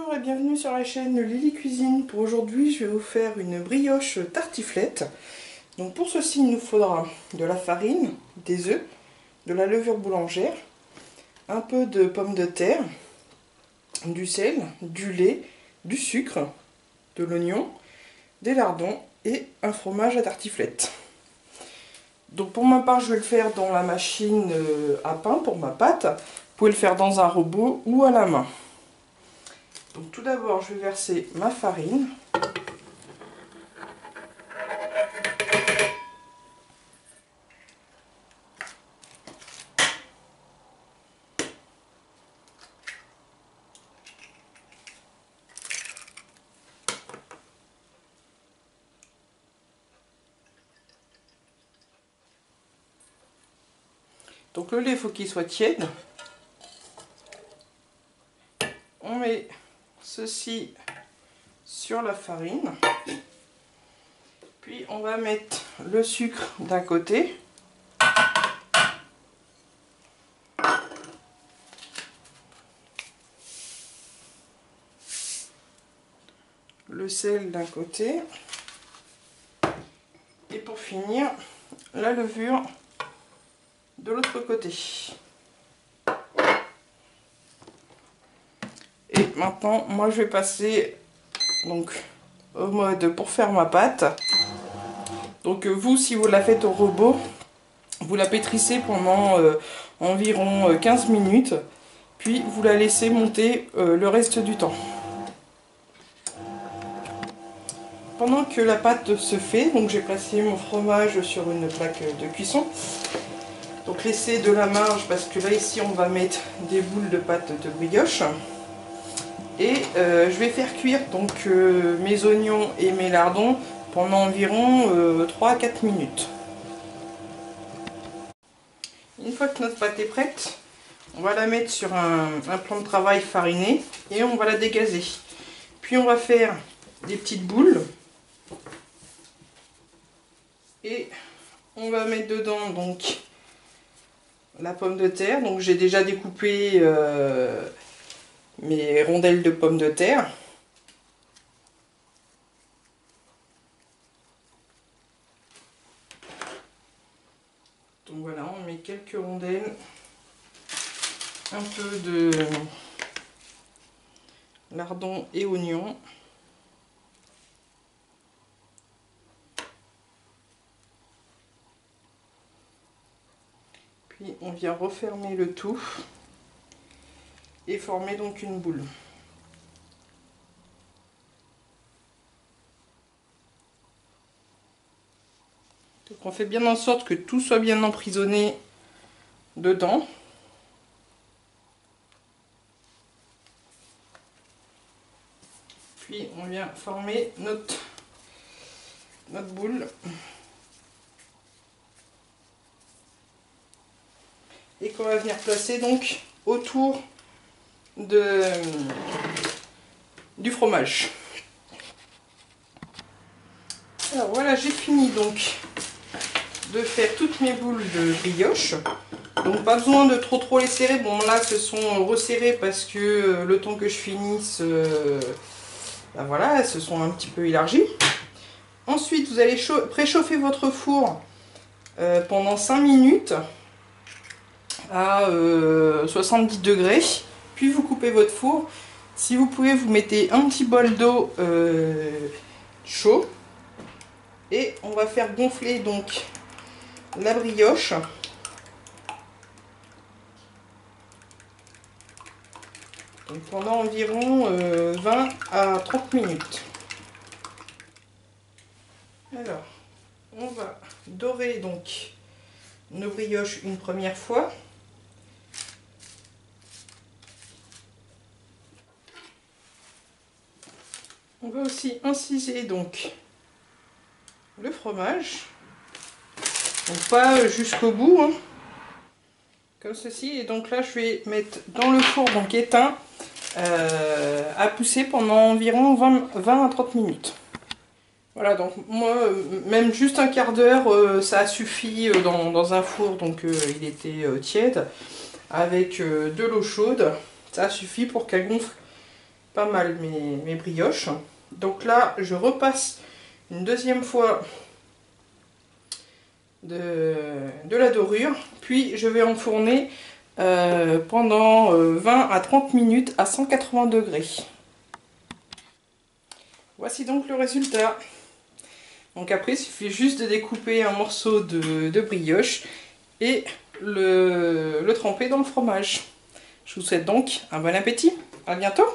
Bonjour et bienvenue sur la chaîne Lily Cuisine. Pour aujourd'hui, je vais vous faire une brioche tartiflette. Donc pour ceci, il nous faudra de la farine, des œufs, de la levure boulangère, un peu de pommes de terre, du sel, du lait, du sucre, de l'oignon, des lardons et un fromage à tartiflette. Donc pour ma part, je vais le faire dans la machine à pain pour ma pâte. Vous pouvez le faire dans un robot ou à la main. Donc tout d'abord, je vais verser ma farine. Donc le lait, il faut qu'il soit tiède. On met ceci sur la farine. Puis on va mettre le sucre d'un côté. Le sel d'un côté. Et pour finir, la levure de l'autre côté. Et maintenant, moi je vais passer donc au mode pour faire ma pâte. Donc vous, si vous la faites au robot, vous la pétrissez pendant environ 15 minutes, puis vous la laissez monter le reste du temps. Pendant que la pâte se fait, donc j'ai placé mon fromage sur une plaque de cuisson. Donc laissez de la marge parce que là ici on va mettre des boules de pâte de brioche. Et je vais faire cuire donc mes oignons et mes lardons pendant environ 3 à 4 minutes. Une fois que notre pâte est prête, on va la mettre sur un plan de travail fariné et on va la dégazer. Puis on va faire des petites boules et on va mettre dedans donc la pomme de terre. Donc j'ai déjà découpé mes rondelles de pommes de terre. Donc voilà, on met quelques rondelles, un peu de lardons et oignons. Puis on vient refermer le tout et former donc une boule. Donc on fait bien en sorte que tout soit bien emprisonné dedans. Puis on vient former notre boule. Et qu'on va venir placer donc autour du fromage. Alors voilà, j'ai fini donc de faire toutes mes boules de brioche. Donc pas besoin de trop les serrer. Bon là ce sont resserrées parce que le temps que je finisse, ben voilà, elles se sont un petit peu élargies. Ensuite vous allez préchauffer votre four pendant 5 minutes à 70 degrés. Puis vous coupez votre four. Si vous pouvez, vous mettez un petit bol d'eau chaud. Et on va faire gonfler donc la brioche. Donc pendant environ 20 à 30 minutes. Alors, on va dorer donc nos brioches une première fois. On va aussi inciser donc le fromage. Donc pas jusqu'au bout, hein, comme ceci. Et donc là, je vais mettre dans le four donc éteint à pousser pendant environ 20 à 30 minutes. Voilà, donc moi, même juste un quart d'heure, ça a suffi dans un four, donc il était tiède, avec de l'eau chaude. Ça suffit pour qu'elle gonfle pas mal mes brioches. Donc là, je repasse une deuxième fois de la dorure, puis je vais enfourner pendant 20 à 30 minutes à 180 degrés. Voici donc le résultat. Donc après, il suffit juste de découper un morceau de brioche et le tremper dans le fromage. Je vous souhaite donc un bon appétit. À bientôt.